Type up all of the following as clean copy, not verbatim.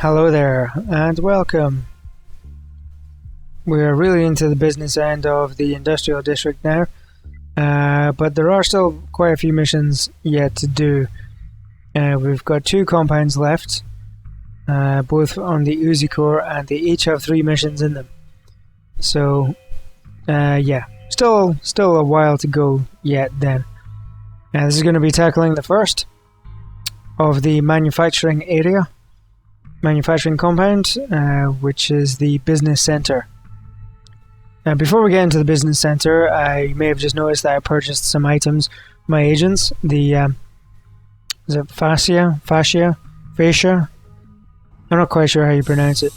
Hello there, and welcome. We're really into the business end of the industrial district now, but there are still quite a few missions yet to do. We've got 2 compounds left, both on the Uzi Core, and they each have 3 missions in them. So, yeah, still a while to go yet then. This is going to be tackling the first of the manufacturing compound, which is the business center. Before we get into the business center, I may have just noticed that I purchased some items. My agents, the is it fascia? I'm not quite sure how you pronounce it.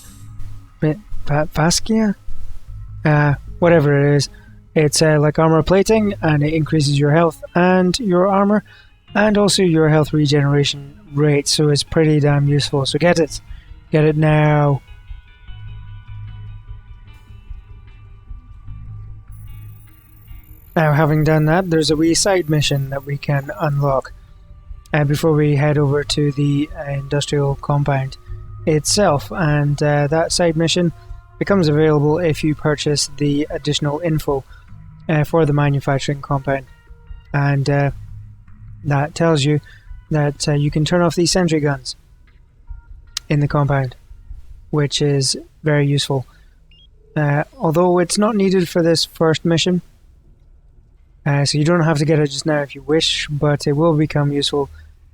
Fascia? Whatever it is. It's like armor plating, and it increases your health and your armor, and also your health regeneration rate. So it's pretty damn useful. So get it now. Now, having done that, there's a wee side mission that we can unlock before we head over to the industrial compound itself, and that side mission becomes available if you purchase the additional info for the manufacturing compound, and that tells you that you can turn off these sentry guns in the compound, which is very useful. Although it's not needed for this first mission, so you don't have to get it just now if you wish, but it will become useful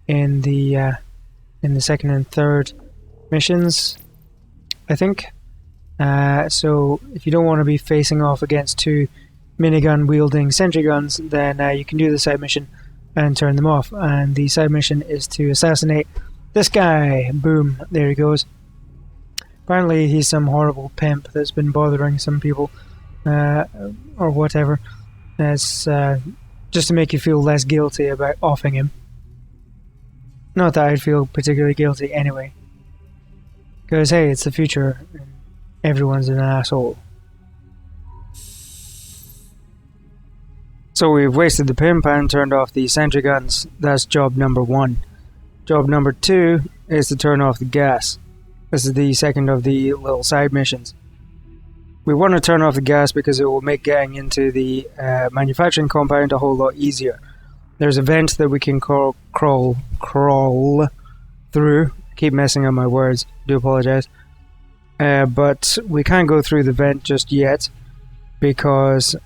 in the second and third missions, I think. So if you don't want to be facing off against 2 minigun wielding sentry guns, then you can do the side mission and turn them off. And the side mission is to assassinate this guy. Boom, there he goes. Apparently he's some horrible pimp that's been bothering some people, or whatever. That's just to make you feel less guilty about offing him. Not that I'd feel particularly guilty anyway, because hey, it's the future and everyone's an asshole. So we've wasted the pimp and turned off the sentry guns. That's job number 1. Job number 2 is to turn off the gas. This is the second of the little side missions. We want to turn off the gas because it will make getting into the manufacturing compound a whole lot easier. There's a vent that we can crawl through. Keep messing up my words, do apologize. But we can't go through the vent just yet because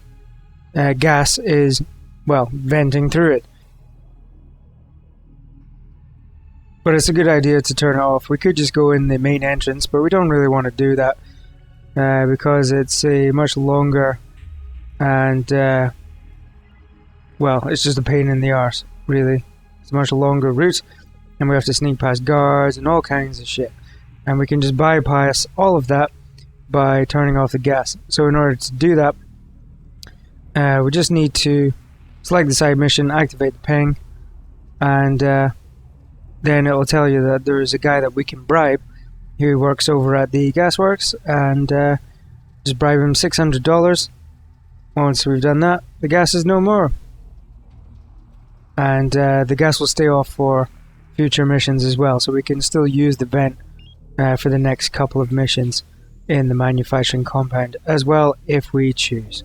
gas is, well, venting through it. But it's a good idea to turn it off. We could just go in the main entrance, but we don't really want to do that. Because it's a much longer and, well, it's just a pain in the arse, really. It's a much longer route, and we have to sneak past guards and all kinds of shit. And we can just bypass all of that by turning off the gas. So in order to do that, we just need to select the side mission, activate the ping, and then it will tell you that there is a guy that we can bribe who works over at the gasworks, and just bribe him $600. Once we've done that, the gas is no more, and the gas will stay off for future missions as well, so we can still use the vent for the next couple of missions in the manufacturing compound as well if we choose.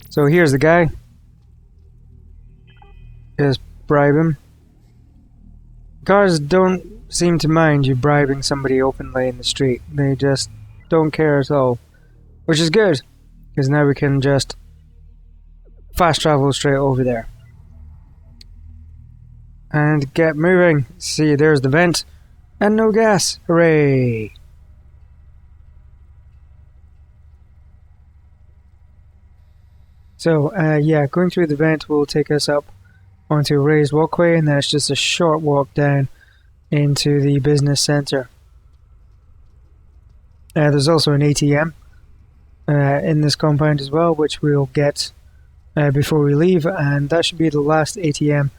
So here's the guy. Just bribe him. Cars don't seem to mind you bribing somebody openly in the street. They just don't care at all, which is good, because now we can just fast travel straight over there and get moving. See, there's the vent and no gas. Hooray! So yeah, going through the vent will take us up onto a raised walkway, and then it's just a short walk down into the business center. There's also an ATM in this compound as well, which we'll get before we leave, and that should be the last ATM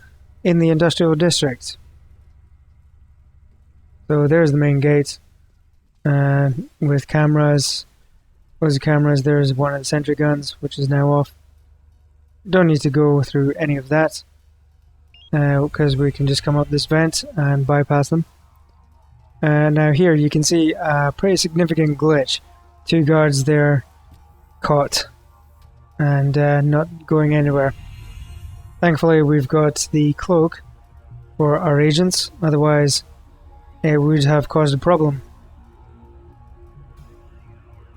in the industrial district. So there's the main gate with cameras. There's the cameras. There's one of the sentry guns, which is now off. Don't need to go through any of that, because we can just come up this vent and bypass them. Now here you can see a pretty significant glitch. 2 guards there caught and not going anywhere. Thankfully we've got the cloak for our agents, otherwise it would have caused a problem.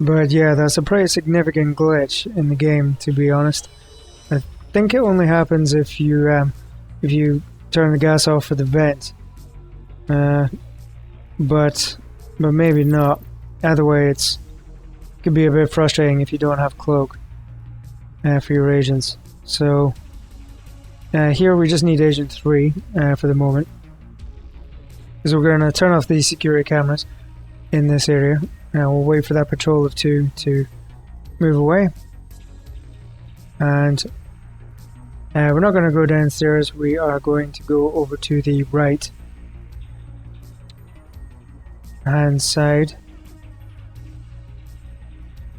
But yeah, that's a pretty significant glitch in the game, to be honest. I think it only happens if you turn the gas off for the vent. But maybe not. Either way, it could be a bit frustrating if you don't have cloak for your agents. So here we just need Agent 3 for the moment. So we're going to turn off the security cameras in this area. We'll wait for that patrol of 2 to move away. And we're not going to go downstairs, we are going to go over to the right hand side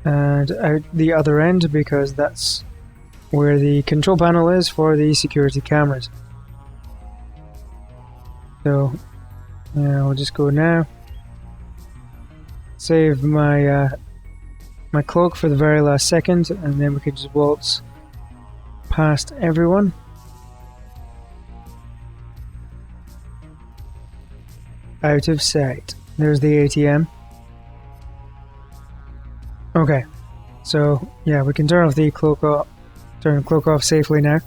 and out the other end, because that's where the control panel is for the security cameras. So we'll just go now. Save my my cloak for the very last second, and then we can just waltz past everyone. Out of sight. There's the ATM. Okay, so yeah, we can turn off the cloak off. Turn the cloak off safely now,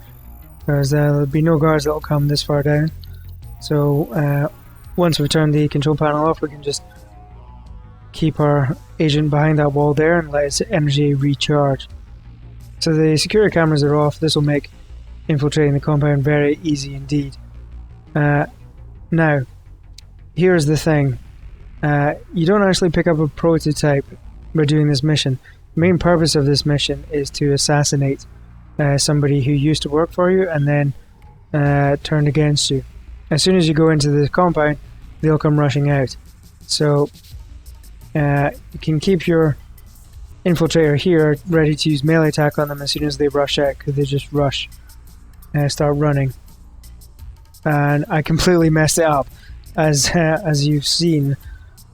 because there'll be no guards that will come this far down. So once we've turned the control panel off, we can just keep our agent behind that wall there and let its energy recharge. So the security cameras are off. This will make infiltrating the compound very easy indeed. Now, here's the thing. You don't actually pick up a prototype by doing this mission. The main purpose of this mission is to assassinate somebody who used to work for you and then turned against you. As soon as you go into the compound, they'll come rushing out. So you can keep your infiltrator here ready to use melee attack on them as soon as they rush out, because they just rush and start running. And I completely messed it up, as you've seen.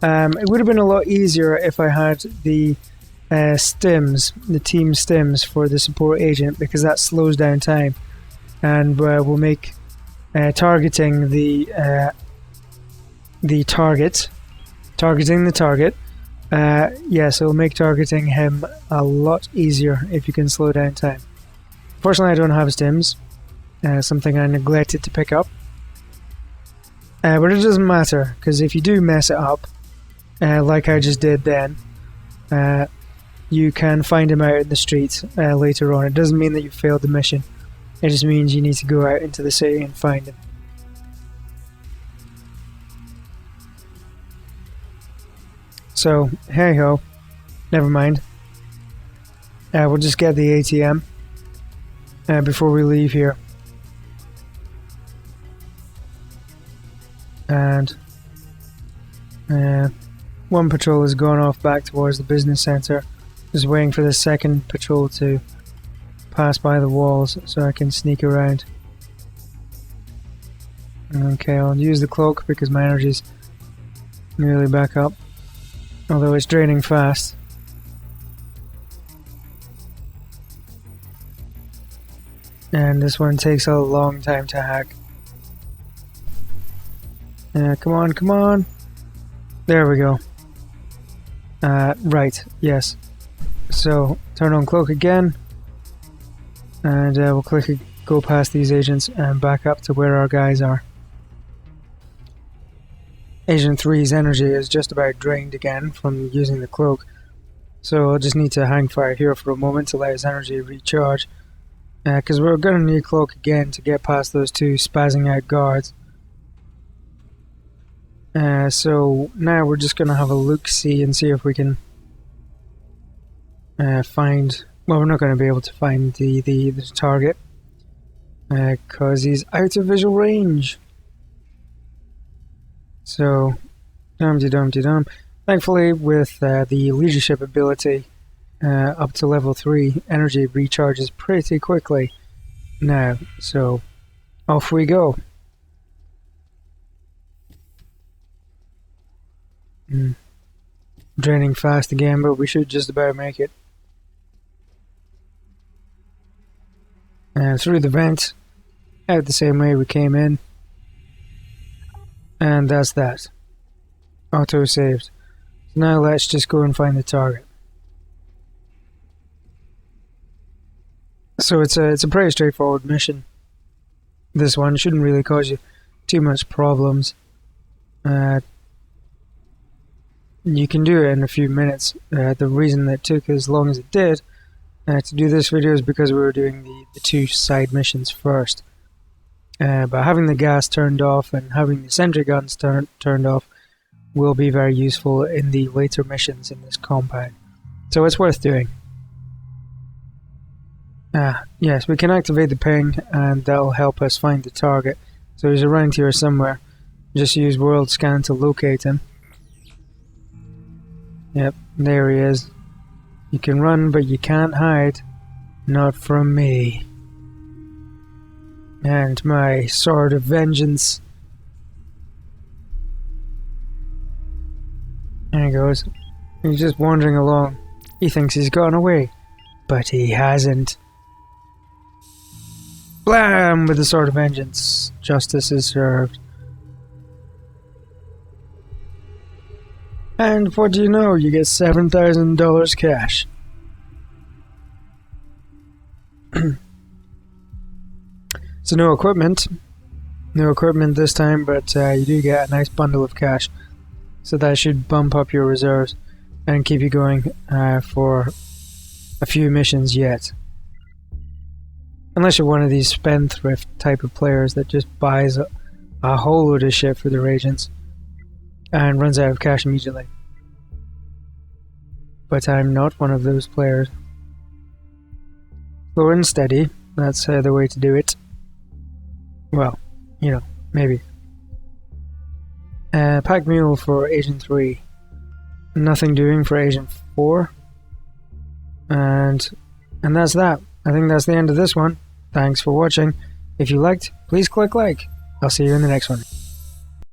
It would have been a lot easier if I had the Stims, the Team Stims for the support agent, because that slows down time and will make targeting the target. Yes, it'll make targeting him a lot easier if you can slow down time. Fortunately, I don't have Stims, something I neglected to pick up. But it doesn't matter, because if you do mess it up, like I just did then, you can find him out in the streets later on. It doesn't mean that you failed the mission. It just means you need to go out into the city and find him. So, hey ho, never mind. We'll just get the ATM before we leave here. And one patrol has gone off back towards the business center, just waiting for the second patrol to pass by the walls so I can sneak around. Okay, I'll use the cloak because my energy's nearly back up, although it's draining fast. And this one takes a long time to hack. Come on, come on. There we go. Right, yes. So, turn on cloak again. And we'll quickly go past these agents and back up to where our guys are. Agent 3's energy is just about drained again from using the cloak. So I'll just need to hang fire here for a moment to let his energy recharge. Because we're going to need cloak again to get past those 2 spazzing out guards. So now we're just going to have a look-see and see if we can find... Well, we're not going to be able to find the target because he's out of visual range. So, dum-de-dum-de-dum. Thankfully, with the leadership ability up to level 3, energy recharges pretty quickly now. So, off we go. Draining fast again, but we should just about make it. And through the vent, out the same way we came in. And that's that. Auto saved. So now let's just go and find the target. So it's a pretty straightforward mission. This one shouldn't really cause you too much problems. You can do it in a few minutes. The reason that it took as long as it did to do this video is because we were doing the two side missions first. But having the gas turned off and having the sentry guns turned off will be very useful in the later missions in this compound. So it's worth doing. Yes, we can activate the ping and that'll help us find the target. So he's around here somewhere. Just use world scan to locate him. Yep, there he is. You can run, but you can't hide. Not from me. And my sword of vengeance. There he goes. He's just wandering along. He thinks he's gone away, but he hasn't. Blam! With the sword of vengeance. Justice is served. And what do you know? You get $7,000 cash. So no equipment. No equipment this time, but you do get a nice bundle of cash. So that should bump up your reserves and keep you going for a few missions yet. Unless you're one of these spendthrift type of players that just buys a whole load of shit for their agents and runs out of cash immediately. But I'm not one of those players. Slow and steady, that's the way to do it. Well, you know, maybe. Pack mule for Agent 3. Nothing doing for Agent 4. And that's that. I think that's the end of this one. Thanks for watching. If you liked, please click like. I'll see you in the next one.